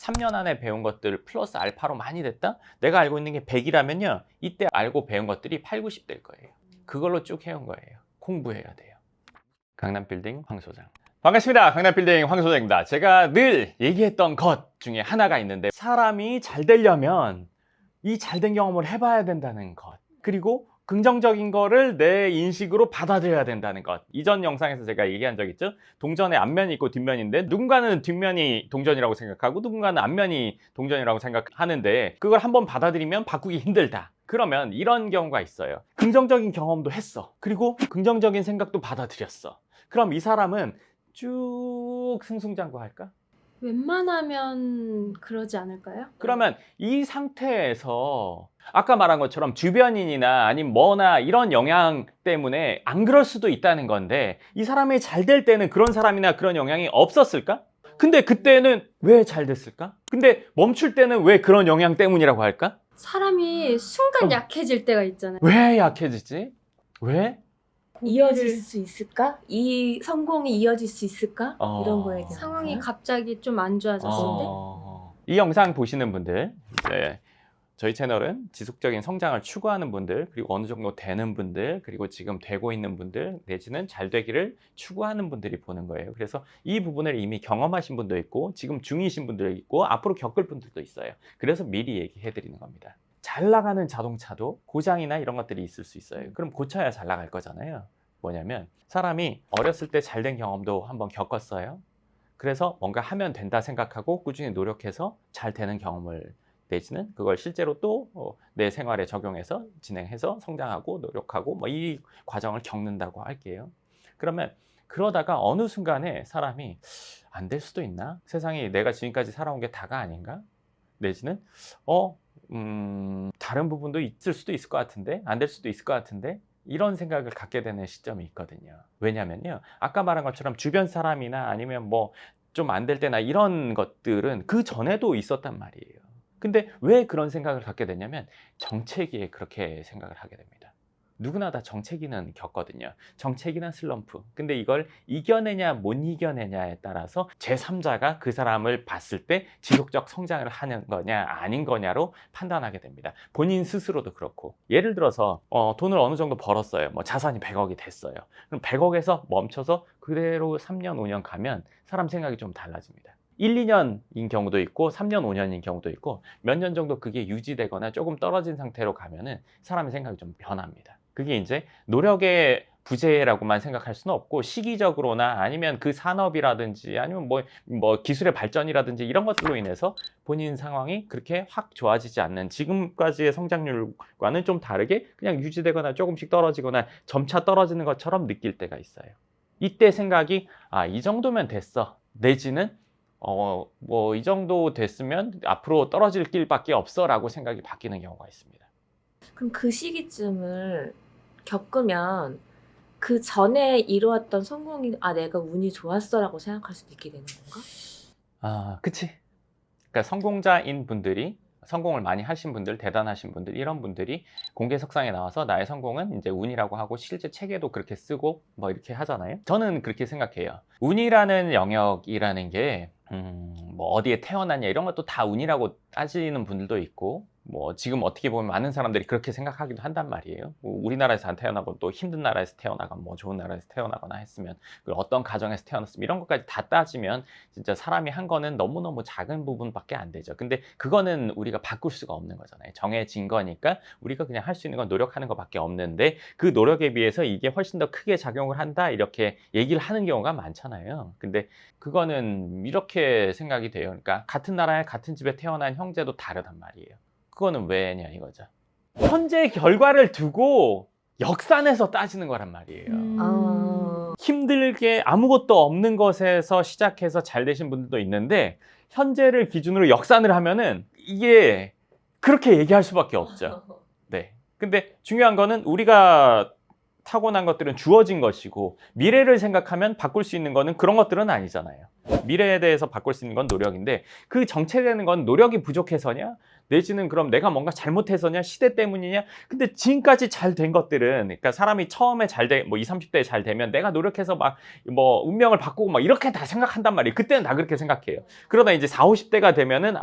3년 안에 배운 것들 플러스 알파로 많이 됐다? 내가 알고 있는 게 100이라면요. 이때 알고 배운 것들이 8, 90 될 거예요. 그걸로 쭉 해온 거예요. 공부해야 돼요. 강남빌딩 황 소장. 반갑습니다. 강남빌딩 황 소장입니다. 제가 늘 얘기했던 것 중에 하나가 있는데 사람이 잘 되려면 이 잘된 경험을 해봐야 된다는 것. 그리고 긍정적인 거를 내 인식으로 받아들여야 된다는 것. 이전 영상에서 제가 얘기한 적 있죠? 동전에 앞면이 있고 뒷면인데 누군가는 뒷면이 동전이라고 생각하고 누군가는 앞면이 동전이라고 생각하는데 그걸 한번 받아들이면 바꾸기 힘들다. 그러면 이런 경우가 있어요. 긍정적인 경험도 했어. 그리고 긍정적인 생각도 받아들였어. 그럼 이 사람은 쭉 승승장구할까? 웬만하면 그러지 않을까요? 그러면 이 상태에서 아까 말한 것처럼 주변인이나 아니면 뭐나 이런 영향 때문에 안 그럴 수도 있다는 건데 이 사람이 잘 될 때는 그런 사람이나 그런 영향이 없었을까? 근데 그때는 왜 잘 됐을까? 근데 멈출 때는 왜 그런 영향 때문이라고 할까? 사람이 순간 약해질 때가 있잖아요. 왜 약해지지? 왜? 이어질 수 있을까? 이 성공이 이어질 수 있을까? 이런 거에 대한 상황이 갑자기 좀 안 좋아졌을 때 이 영상 보시는 분들, 이제 저희 채널은 지속적인 성장을 추구하는 분들, 그리고 어느 정도 되는 분들, 그리고 지금 되고 있는 분들, 내지는 잘 되기를 추구하는 분들이 보는 거예요. 그래서 이 부분을 이미 경험하신 분도 있고, 지금 중이신 분도 있고, 앞으로 겪을 분들도 있어요. 그래서 미리 얘기해 드리는 겁니다. 잘 나가는 자동차도 고장이나 이런 것들이 있을 수 있어요. 그럼 고쳐야 잘 나갈 거잖아요. 뭐냐면 사람이 어렸을 때 잘 된 경험도 한번 겪었어요. 그래서 뭔가 하면 된다 생각하고 꾸준히 노력해서 잘 되는 경험을 내지는 그걸 실제로 또 내 생활에 적용해서 진행해서 성장하고 노력하고 뭐 이 과정을 겪는다고 할게요. 그러면 그러다가 어느 순간에 사람이 안 될 수도 있나? 세상이 내가 지금까지 살아온 게 다가 아닌가? 내지는 다른 부분도 있을 수도 있을 것 같은데 안 될 수도 있을 것 같은데 이런 생각을 갖게 되는 시점이 있거든요. 왜냐면요, 아까 말한 것처럼 주변 사람이나 아니면 뭐 좀 안 될 때나 이런 것들은 그 전에도 있었단 말이에요. 근데 왜 그런 생각을 갖게 되냐면 정체기에 그렇게 생각을 하게 됩니다. 누구나 다 정체기는 겪거든요. 정체기나 슬럼프. 근데 이걸 이겨내냐 못 이겨내냐에 따라서 제3자가 그 사람을 봤을 때 지속적 성장을 하는 거냐 아닌 거냐로 판단하게 됩니다. 본인 스스로도 그렇고. 예를 들어서 돈을 어느 정도 벌었어요. 뭐 자산이 100억이 됐어요. 그럼 100억에서 멈춰서 그대로 3년 5년 가면 사람 생각이 좀 달라집니다. 1, 2년인 경우도 있고 3년, 5년인 경우도 있고 몇 년 정도 그게 유지되거나 조금 떨어진 상태로 가면은 사람의 생각이 좀 변합니다. 그게 이제 노력의 부재라고만 생각할 수는 없고 시기적으로나 아니면 그 산업이라든지 아니면 뭐 기술의 발전이라든지 이런 것들로 인해서 본인 상황이 그렇게 확 좋아지지 않는 지금까지의 성장률과는 좀 다르게 그냥 유지되거나 조금씩 떨어지거나 점차 떨어지는 것처럼 느낄 때가 있어요. 이때 생각이 이 정도면 됐어. 내지는 뭐 이 정도 됐으면 앞으로 떨어질 길밖에 없어 라고 생각이 바뀌는 경우가 있습니다. 그럼 그 시기쯤을 겪으면 그 전에 이루었던 성공이 내가 운이 좋았어라고 생각할 수도 있게 되는 건가? 그치. 그러니까 성공자인 분들이 성공을 많이 하신 분들, 대단하신 분들, 이런 분들이 공개석상에 나와서 나의 성공은 이제 운이라고 하고 실제 책에도 그렇게 쓰고 뭐 이렇게 하잖아요. 저는 그렇게 생각해요. 운이라는 영역이라는 게 뭐 어디에 태어났냐 이런 것도 다 운이라고 따지는 분들도 있고 뭐 지금 어떻게 보면 많은 사람들이 그렇게 생각하기도 한단 말이에요. 뭐 우리나라에서 안 태어나고 또 힘든 나라에서 태어나거나 뭐 좋은 나라에서 태어나거나 했으면 그리고 어떤 가정에서 태어났으면 이런 것까지 다 따지면 진짜 사람이 한 거는 너무너무 작은 부분밖에 안 되죠. 근데 그거는 우리가 바꿀 수가 없는 거잖아요. 정해진 거니까 우리가 그냥 할 수 있는 건 노력하는 것밖에 없는데 그 노력에 비해서 이게 훨씬 더 크게 작용을 한다 이렇게 얘기를 하는 경우가 많잖아요. 근데 그거는 이렇게 생각이 돼요. 그러니까 같은 나라에 같은 집에 태어난 형제도 다르단 말이에요. 그거는 왜냐 이거죠. 현재 결과를 두고 역산해서 따지는 거란 말이에요. 힘들게 아무것도 없는 것에서 시작해서 잘 되신 분들도 있는데 현재를 기준으로 역산을 하면은 이게 그렇게 얘기할 수밖에 없죠. 네. 근데 중요한 거는 우리가 타고난 것들은 주어진 것이고 미래를 생각하면 바꿀 수 있는 거는 그런 것들은 아니잖아요. 미래에 대해서 바꿀 수 있는 건 노력인데 그 정체되는 건 노력이 부족해서냐? 내지는 그럼 내가 뭔가 잘못해서냐, 시대 때문이냐. 근데 지금까지 잘 된 것들은, 그러니까 사람이 처음에 뭐 20, 30대에 잘 되면 내가 노력해서 막 뭐 운명을 바꾸고 막 이렇게 다 생각한단 말이에요. 그때는 다 그렇게 생각해요. 그러다 이제 40, 50대가 되면은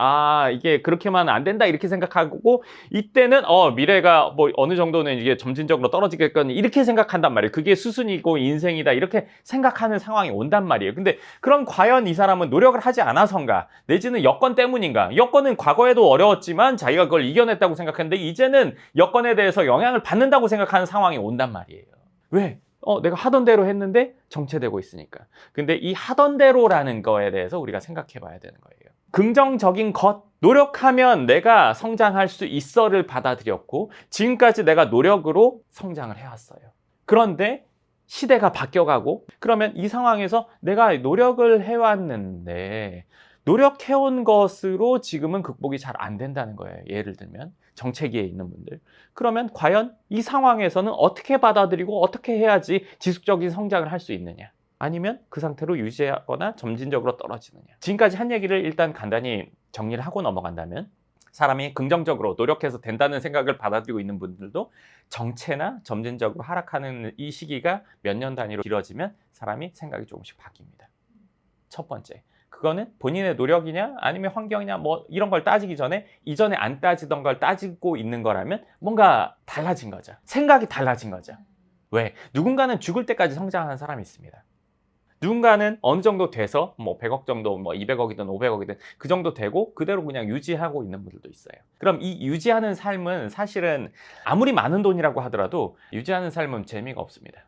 이게 그렇게만 안 된다 이렇게 생각하고, 이때는 미래가 뭐 어느 정도는 이게 점진적으로 떨어지겠거니 이렇게 생각한단 말이에요. 그게 수순이고 인생이다 이렇게 생각하는 상황이 온단 말이에요. 근데 그럼 과연 이 사람은 노력을 하지 않아서인가, 내지는 여건 때문인가? 여건은 과거에도 어려웠지만 자기가 그걸 이겨냈다고 생각했는데 이제는 여건에 대해서 영향을 받는다고 생각하는 상황이 온단 말이에요. 왜? 내가 하던 대로 했는데 정체되고 있으니까. 근데 이 하던 대로라는 거에 대해서 우리가 생각해 봐야 되는 거예요. 긍정적인 것, 노력하면 내가 성장할 수 있어를 받아들였고, 지금까지 내가 노력으로 성장을 해왔어요. 그런데 시대가 바뀌어가고, 그러면 이 상황에서 내가 노력을 해왔는데 노력해온 것으로 지금은 극복이 잘 안 된다는 거예요. 예를 들면 정체기에 있는 분들. 그러면 과연 이 상황에서는 어떻게 받아들이고 어떻게 해야지 지속적인 성장을 할 수 있느냐? 아니면 그 상태로 유지하거나 점진적으로 떨어지느냐? 지금까지 한 얘기를 일단 간단히 정리를 하고 넘어간다면, 사람이 긍정적으로 노력해서 된다는 생각을 받아들이고 있는 분들도 정체나 점진적으로 하락하는 이 시기가 몇 년 단위로 길어지면 사람이 생각이 조금씩 바뀝니다. 첫 번째, 그거는 본인의 노력이냐 아니면 환경이냐 뭐 이런 걸 따지기 전에 이전에 안 따지던 걸 따지고 있는 거라면 뭔가 달라진 거죠. 생각이 달라진 거죠. 왜? 누군가는 죽을 때까지 성장하는 사람이 있습니다. 누군가는 어느 정도 돼서 뭐 100억 정도, 뭐 200억이든 500억이든 그 정도 되고 그대로 그냥 유지하고 있는 분들도 있어요. 그럼 이 유지하는 삶은 사실은 아무리 많은 돈이라고 하더라도 유지하는 삶은 재미가 없습니다.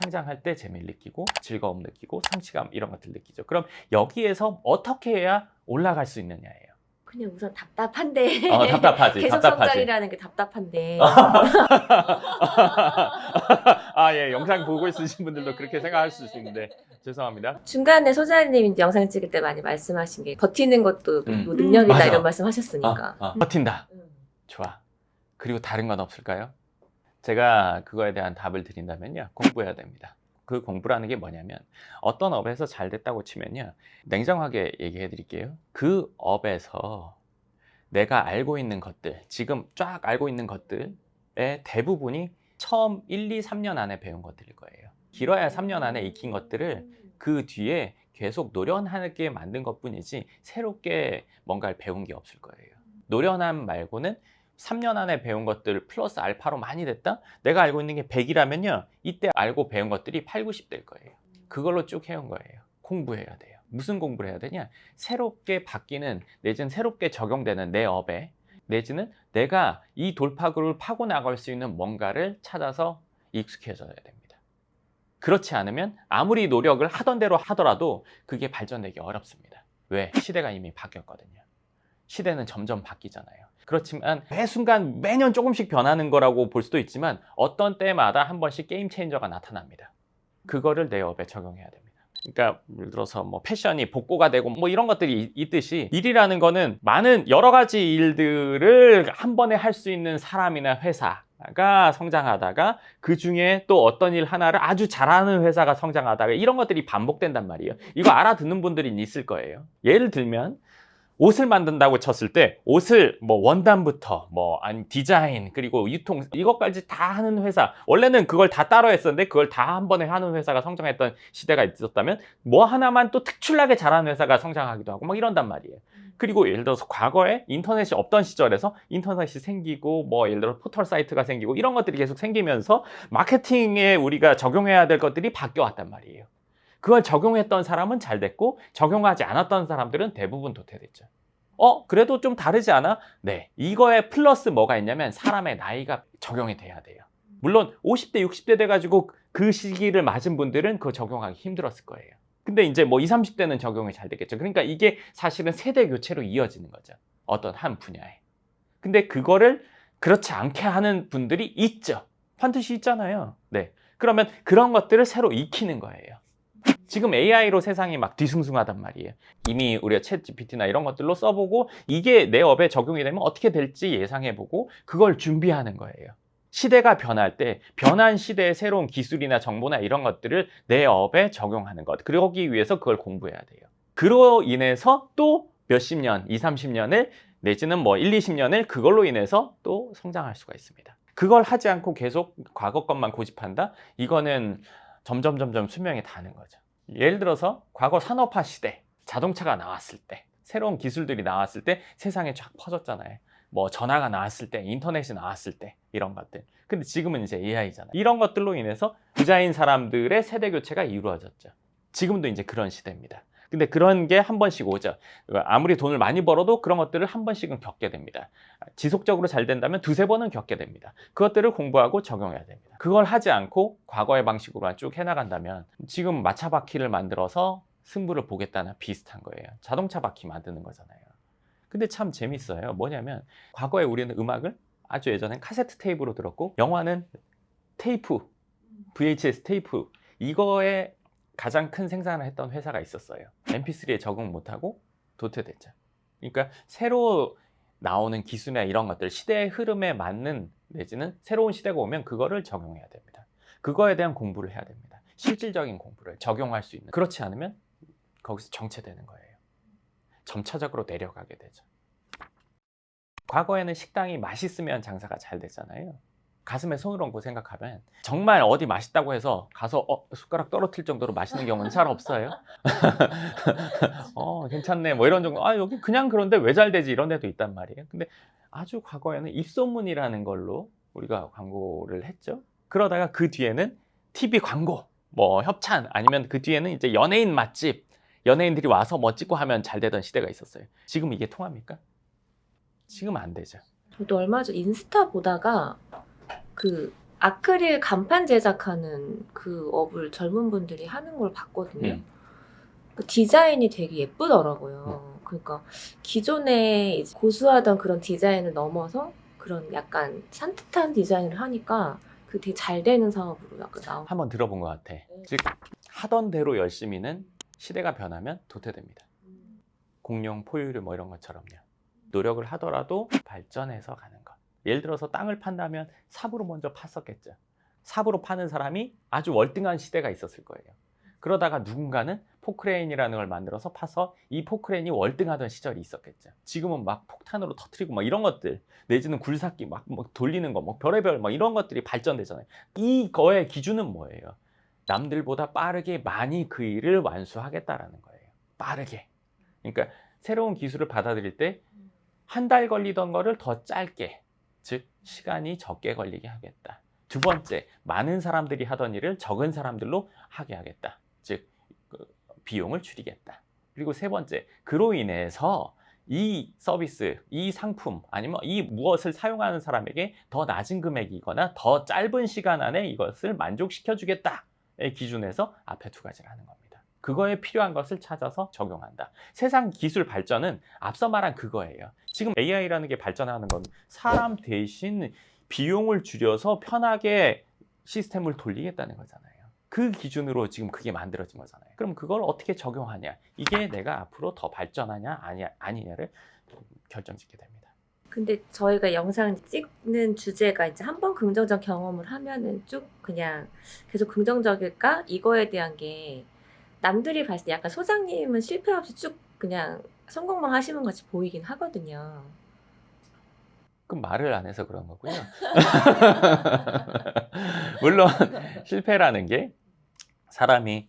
성장할 때 재미를 느끼고 즐거움 느끼고 성취감 이런 것들 느끼죠. 그럼 여기에서 어떻게 해야 올라갈 수 있느냐예요. 그냥 우선 답답한데. 답답하지. 계속 답답하지. 성장이라는 게 답답한데. 예, 영상 보고 있으신 분들도 그렇게 생각할 수 있는데 죄송합니다. 중간에 소장님 이제 영상 찍을 때 많이 말씀하신 게 버티는 것도 뭐 능력이다 맞아. 이런 말씀하셨으니까. 버틴다. 좋아. 그리고 다른 건 없을까요? 제가 그거에 대한 답을 드린다면요, 공부해야 됩니다. 그 공부라는 게 뭐냐면, 어떤 업에서 잘 됐다고 치면요, 냉정하게 얘기해 드릴게요. 그 업에서 내가 알고 있는 것들, 지금 쫙 알고 있는 것들의 대부분이 처음 1, 2, 3년 안에 배운 것들일 거예요. 길어야 3년 안에 익힌 것들을 그 뒤에 계속 노련하게 만든 것뿐이지 새롭게 뭔가를 배운 게 없을 거예요. 노련함 말고는 3년 안에 배운 것들 플러스 알파로 많이 됐다? 내가 알고 있는 게 100이라면요, 이때 알고 배운 것들이 8, 90 될 거예요. 그걸로 쭉 해온 거예요. 공부해야 돼요. 무슨 공부를 해야 되냐? 새롭게 바뀌는, 내지는 새롭게 적용되는 내 업에, 내지는 내가 이 돌파구를 파고 나갈 수 있는 뭔가를 찾아서 익숙해져야 됩니다. 그렇지 않으면 아무리 노력을 하던 대로 하더라도 그게 발전되기 어렵습니다. 왜? 시대가 이미 바뀌었거든요. 시대는 점점 바뀌잖아요. 그렇지만 매 순간 매년 조금씩 변하는 거라고 볼 수도 있지만 어떤 때마다 한 번씩 게임 체인저가 나타납니다. 그거를 내 업에 적용해야 됩니다. 그러니까 예를 들어서 뭐 패션이 복고가 되고 뭐 이런 것들이 있듯이, 일이라는 거는 많은 여러 가지 일들을 한 번에 할 수 있는 사람이나 회사가 성장하다가 그 중에 또 어떤 일 하나를 아주 잘하는 회사가 성장하다가 이런 것들이 반복된단 말이에요. 이거 알아듣는 분들이 있을 거예요. 예를 들면 옷을 만든다고 쳤을 때 옷을 뭐 원단부터 뭐 아니 디자인 그리고 유통 이것까지 다 하는 회사, 원래는 그걸 다 따로 했었는데 그걸 다 한 번에 하는 회사가 성장했던 시대가 있었다면 뭐 하나만 또 특출나게 잘하는 회사가 성장하기도 하고 막 이런단 말이에요. 그리고 예를 들어서 과거에 인터넷이 없던 시절에서 인터넷이 생기고 뭐 예를 들어 포털 사이트가 생기고 이런 것들이 계속 생기면서 마케팅에 우리가 적용해야 될 것들이 바뀌어 왔단 말이에요. 그걸 적용했던 사람은 잘 됐고 적용하지 않았던 사람들은 대부분 도태됐죠. 그래도 좀 다르지 않아? 네, 이거에 플러스 뭐가 있냐면 사람의 나이가 적용이 돼야 돼요. 물론 50대 60대 돼가지고 그 시기를 맞은 분들은 그거 적용하기 힘들었을 거예요. 근데 이제 뭐 20, 30대는 적용이 잘 되겠죠. 그러니까 이게 사실은 세대 교체로 이어지는 거죠, 어떤 한 분야에. 근데 그거를 그렇지 않게 하는 분들이 있죠. 반드시 있잖아요. 네, 그러면 그런 것들을 새로 익히는 거예요. 지금 AI로 세상이 막 뒤숭숭하단 말이에요. 이미 우리가 챗 GPT나 이런 것들로 써보고 이게 내 업에 적용이 되면 어떻게 될지 예상해보고 그걸 준비하는 거예요. 시대가 변할 때 변한 시대의 새로운 기술이나 정보나 이런 것들을 내 업에 적용하는 것, 그러기 위해서 그걸 공부해야 돼요. 그로 인해서 또 몇십 년, 20, 30년을 내지는 뭐 1, 20년을 그걸로 인해서 또 성장할 수가 있습니다. 그걸 하지 않고 계속 과거 것만 고집한다? 이거는 점점 수명이 다는 거죠. 예를 들어서 과거 산업화 시대, 자동차가 나왔을 때, 새로운 기술들이 나왔을 때 세상에 쫙 퍼졌잖아요. 뭐 전화가 나왔을 때, 인터넷이 나왔을 때 이런 것들. 근데 지금은 이제 AI잖아요. 이런 것들로 인해서 부자인 사람들의 세대 교체가 이루어졌죠. 지금도 이제 그런 시대입니다. 근데 그런 게 한 번씩 오죠. 아무리 돈을 많이 벌어도 그런 것들을 한 번씩은 겪게 됩니다. 지속적으로 잘 된다면 두세 번은 겪게 됩니다. 그것들을 공부하고 적용해야 됩니다. 그걸 하지 않고 과거의 방식으로만 쭉 해나간다면 지금 마차 바퀴를 만들어서 승부를 보겠다는 비슷한 거예요. 자동차 바퀴 만드는 거잖아요. 근데 참 재밌어요. 뭐냐면 과거에 우리는 음악을 아주 예전엔 카세트 테이프로 들었고 영화는 테이프, VHS 테이프 이거에 가장 큰 생산을 했던 회사가 있었어요. MP3에 적응 못하고 도태됐죠. 그러니까 새로 나오는 기술이나 이런 것들 시대의 흐름에 맞는 내지는 새로운 시대가 오면 그거를 적용해야 됩니다. 그거에 대한 공부를 해야 됩니다. 실질적인 공부를 적용할 수 있는. 그렇지 않으면 거기서 정체되는 거예요. 점차적으로 내려가게 되죠. 과거에는 식당이 맛있으면 장사가 잘 됐잖아요. 가슴에 손을 얹고 생각하면 정말 어디 맛있다고 해서 가서 숟가락 떨어뜨릴 정도로 맛있는 경우는 잘 없어요. 괜찮네 뭐 이런 정도. 여기 그냥 그런데 왜 잘 되지 이런 데도 있단 말이에요. 근데 아주 과거에는 입소문이라는 걸로 우리가 광고를 했죠. 그러다가 그 뒤에는 TV 광고, 뭐 협찬 아니면 그 뒤에는 이제 연예인 맛집, 연예인들이 와서 뭐 찍고 하면 잘 되던 시대가 있었어요. 지금 이게 통합니까? 지금 안 되죠. 저도 얼마 전 인스타 보다가 그 아크릴 간판 제작하는 그 업을 젊은 분들이 하는 걸 봤거든요. 그 디자인이 되게 예쁘더라고요. 그러니까 기존에 이제 고수하던 그런 디자인을 넘어서 그런 약간 산뜻한 디자인을 하니까 그 되게 잘 되는 사업으로 약간 나온. 한번 들어본 것 같아. 즉 하던 대로 열심히는 시대가 변하면 도태됩니다. 공룡, 포유류 뭐 이런 것처럼요. 노력을 하더라도 발전해서 가는 것. 예를 들어서 땅을 판다면 삽으로 먼저 팠었겠죠. 삽으로 파는 사람이 아주 월등한 시대가 있었을 거예요. 그러다가 누군가는 포크레인이라는 걸 만들어서 파서 이 포크레인이 월등하던 시절이 있었겠죠. 지금은 막 폭탄으로 터뜨리고 막 이런 것들, 내지는 굴삭기 막 돌리는 거, 뭐 별의별 막 이런 것들이 발전되잖아요. 이거의 기준은 뭐예요? 남들보다 빠르게 많이 그 일을 완수하겠다라는 거예요. 빠르게. 그러니까 새로운 기술을 받아들일 때 한 달 걸리던 거를 더 짧게, 즉 시간이 적게 걸리게 하겠다. 두 번째, 많은 사람들이 하던 일을 적은 사람들로 하게 하겠다. 즉 비용을 줄이겠다. 그리고 세 번째, 그로 인해서 이 서비스, 이 상품 아니면 이 무엇을 사용하는 사람에게 더 낮은 금액이거나 더 짧은 시간 안에 이것을 만족시켜 주겠다의 기준에서 앞에 두 가지를 하는 겁니다. 그거에 필요한 것을 찾아서 적용한다. 세상 기술 발전은 앞서 말한 그거예요. 지금 AI라는 게 발전하는 건 사람 대신 비용을 줄여서 편하게 시스템을 돌리겠다는 거잖아요. 그 기준으로 지금 그게 만들어진 거잖아요. 그럼 그걸 어떻게 적용하냐? 이게 내가 앞으로 더 발전하냐 아니냐를 결정짓게 됩니다. 근데 저희가 영상 찍는 주제가 이제 한번 긍정적 경험을 하면은 쭉 그냥 계속 긍정적일까? 이거에 대한 게 남들이 봤을 때 약간 소장님은 실패 없이 쭉 그냥 성공만 하시는 것 같이 보이긴 하거든요. 그럼 말을 안 해서 그런 거고요. 물론 실패라는 게 사람이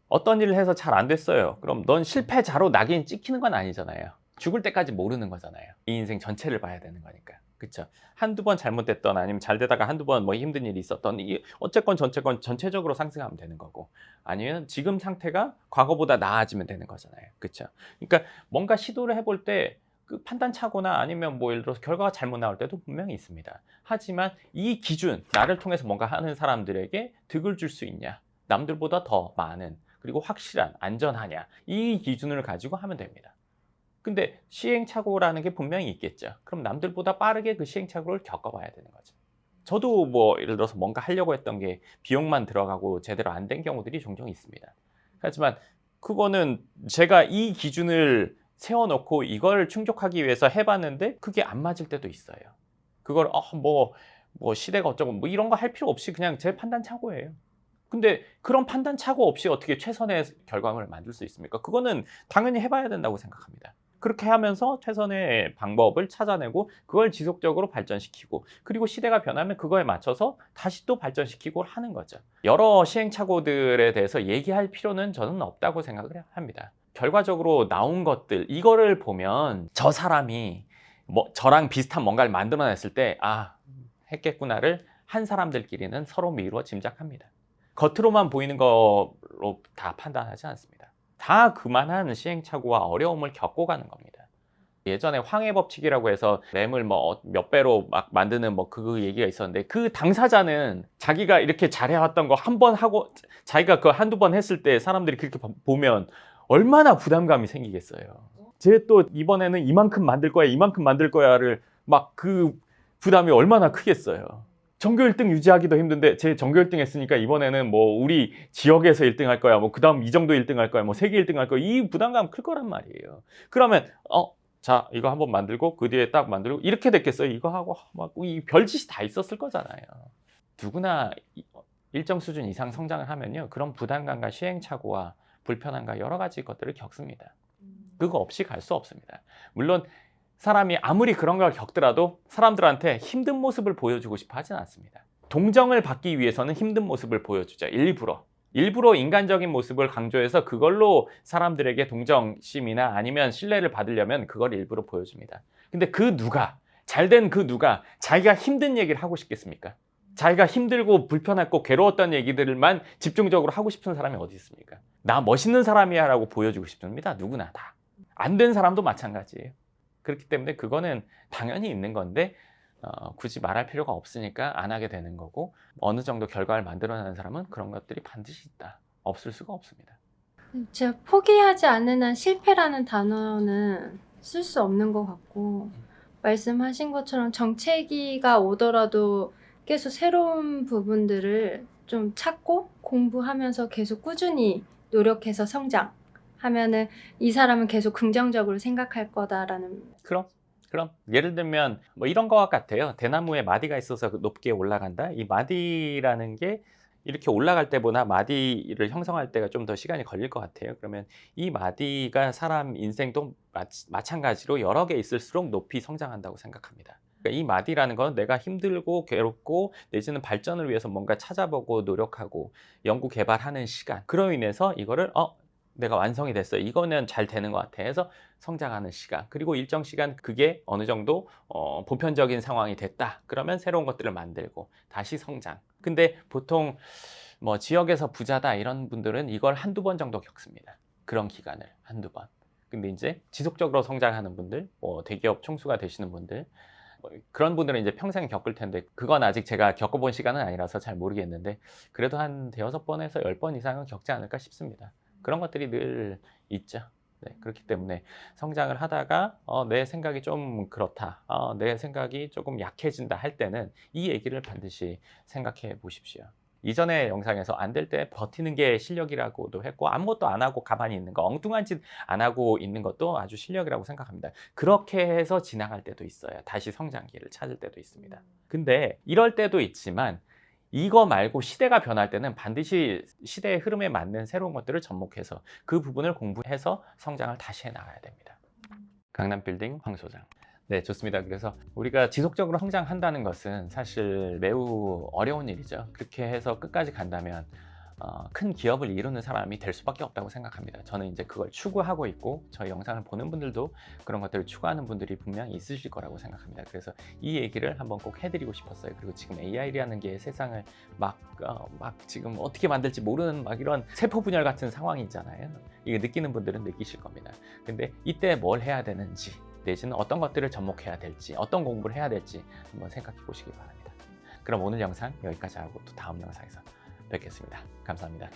어떤 일을 해서 잘 안 됐어요. 그럼 넌 실패자로 낙인 찍히는 건 아니잖아요. 죽을 때까지 모르는 거잖아요. 이 인생 전체를 봐야 되는 거니까. 그렇죠? 한두 번 잘못됐던 아니면 잘 되다가 한두 번 뭐 힘든 일이 있었던 이 어쨌건 전체적으로 상승하면 되는 거고 아니면 지금 상태가 과거보다 나아지면 되는 거잖아요. 그렇죠? 그러니까 뭔가 시도를 해볼 때 그 판단착오나 아니면 뭐 예를 들어서 결과가 잘못 나올 때도 분명히 있습니다. 하지만 이 기준, 나를 통해서 뭔가 하는 사람들에게 득을 줄 수 있냐, 남들보다 더 많은 그리고 확실한 안전하냐, 이 기준을 가지고 하면 됩니다. 근데 시행착오라는 게 분명히 있겠죠. 그럼 남들보다 빠르게 그 시행착오를 겪어봐야 되는 거죠. 저도 뭐 예를 들어서 뭔가 하려고 했던 게 비용만 들어가고 제대로 안 된 경우들이 종종 있습니다. 하지만 그거는 제가 이 기준을 세워놓고 이걸 충족하기 위해서 해봤는데 그게 안 맞을 때도 있어요. 그걸 뭐 시대가 어쩌고 뭐 이런 거 할 필요 없이 그냥 제 판단착오예요. 근데 그런 판단착오 없이 어떻게 최선의 결과물을 만들 수 있습니까? 그거는 당연히 해봐야 된다고 생각합니다. 그렇게 하면서 최선의 방법을 찾아내고 그걸 지속적으로 발전시키고 그리고 시대가 변하면 그거에 맞춰서 다시 또 발전시키고 하는 거죠. 여러 시행착오들에 대해서 얘기할 필요는 저는 없다고 생각을 합니다. 결과적으로 나온 것들 이거를 보면 저 사람이 뭐 저랑 비슷한 뭔가를 만들어냈을 때 아, 했겠구나를 한 사람들끼리는 서로 미루어 짐작합니다. 겉으로만 보이는 거로 다 판단하지 않습니다. 다 그만한 시행착오와 어려움을 겪고 가는 겁니다. 예전에 황해 법칙이라고 해서 램을 뭐 몇 배로 막 만드는 뭐 그 얘기가 있었는데 그 당사자는 자기가 이렇게 잘해왔던 거 한 번 하고 자기가 그 한두 번 했을 때 사람들이 그렇게 보면 얼마나 부담감이 생기겠어요. 쟤 또 이번에는 이만큼 만들 거야 이만큼 만들 거야를 막 그 부담이 얼마나 크겠어요. 전교 1등 유지하기도 힘든데 제 전교 1등 했으니까 이번에는 뭐 우리 지역에서 1등 할 거야 뭐 그 다음 이 정도 1등 할 거야 뭐 세계 1등 할 거야 이 부담감 클 거란 말이에요. 그러면 자 이거 한번 만들고 그 뒤에 딱 만들고 이렇게 됐겠어요. 이거 하고 막 이 별짓이 다 있었을 거잖아요. 누구나 일정 수준 이상 성장을 하면요 그런 부담감과 시행착오와 불편함과 여러 가지 것들을 겪습니다. 그거 없이 갈 수 없습니다. 물론 사람이 아무리 그런 걸 겪더라도 사람들한테 힘든 모습을 보여주고 싶어 하진 않습니다. 동정을 받기 위해서는 힘든 모습을 보여주죠. 일부러 인간적인 모습을 강조해서 그걸로 사람들에게 동정심이나 아니면 신뢰를 받으려면 그걸 일부러 보여줍니다. 근데 그 누가 잘된 그 누가 자기가 힘든 얘기를 하고 싶겠습니까? 자기가 힘들고 불편했고 괴로웠던 얘기들만 집중적으로 하고 싶은 사람이 어디 있습니까? 나 멋있는 사람이야 라고 보여주고 싶습니다. 누구나 다. 안 된 사람도 마찬가지예요. 그렇기 때문에 그거는 당연히 있는 건데 굳이 말할 필요가 없으니까 안 하게 되는 거고 어느 정도 결과를 만들어내는 사람은 그런 것들이 반드시 있다. 없을 수가 없습니다. 제가 포기하지 않는 한 실패라는 단어는 쓸 수 없는 것 같고 말씀하신 것처럼 정체기가 오더라도 계속 새로운 부분들을 좀 찾고 공부하면서 계속 꾸준히 노력해서 성장하면은 이 사람은 계속 긍정적으로 생각할 거다라는. 그럼 예를 들면 뭐 이런 것 같아요. 대나무에 마디가 있어서 높게 올라간다. 이 마디라는 게 이렇게 올라갈 때보다 마디를 형성할 때가 좀 더 시간이 걸릴 것 같아요. 그러면 이 마디가 사람 인생도 마찬가지로 여러 개 있을수록 높이 성장한다고 생각합니다. 그러니까 이 마디라는 건 내가 힘들고 괴롭고 내지는 발전을 위해서 뭔가 찾아보고 노력하고 연구 개발하는 시간. 그로 인해서 이거를 내가 완성이 됐어요. 이거는 잘 되는 것 같아 해서 성장하는 시간. 그리고 일정 시간 그게 어느 정도 보편적인 상황이 됐다. 그러면 새로운 것들을 만들고 다시 성장. 근데 보통 뭐 지역에서 부자다 이런 분들은 이걸 한두 번 정도 겪습니다. 그런 기간을 한두 번. 근데 이제 지속적으로 성장하는 분들, 뭐 대기업 총수가 되시는 분들 그런 분들은 이제 평생 겪을 텐데 그건 아직 제가 겪어본 시간은 아니라서 잘 모르겠는데 그래도 한 6번에서 10번 이상은 겪지 않을까 싶습니다. 그런 것들이 늘 있죠. 네, 그렇기 때문에 성장을 하다가 내 생각이 좀 그렇다, 내 생각이 조금 약해진다 할 때는 이 얘기를 반드시 생각해 보십시오. 이전의 영상에서 안 될 때 버티는 게 실력이라고도 했고 아무것도 안 하고 가만히 있는 거, 엉뚱한 짓 안 하고 있는 것도 아주 실력이라고 생각합니다. 그렇게 해서 지나갈 때도 있어요. 다시 성장기를 찾을 때도 있습니다. 근데 이럴 때도 있지만 이거 말고 시대가 변할 때는 반드시 시대의 흐름에 맞는 새로운 것들을 접목해서 그 부분을 공부해서 성장을 다시 해나가야 됩니다. 강남빌딩 황 소장. 네, 좋습니다. 그래서 우리가 지속적으로 성장한다는 것은 사실 매우 어려운 일이죠. 그렇게 해서 끝까지 간다면 큰 기업을 이루는 사람이 될 수밖에 없다고 생각합니다. 저는 이제 그걸 추구하고 있고 저희 영상을 보는 분들도 그런 것들을 추구하는 분들이 분명히 있으실 거라고 생각합니다. 그래서 이 얘기를 한번 꼭 해드리고 싶었어요. 그리고 지금 AI라는 게 세상을 막 지금 어떻게 만들지 모르는 막 이런 세포 분열 같은 상황이 있잖아요. 이거 느끼는 분들은 느끼실 겁니다. 근데 이때 뭘 해야 되는지 내지는 어떤 것들을 접목해야 될지 어떤 공부를 해야 될지 한번 생각해 보시기 바랍니다. 그럼 오늘 영상 여기까지 하고 또 다음 영상에서 뵙겠습니다. 감사합니다.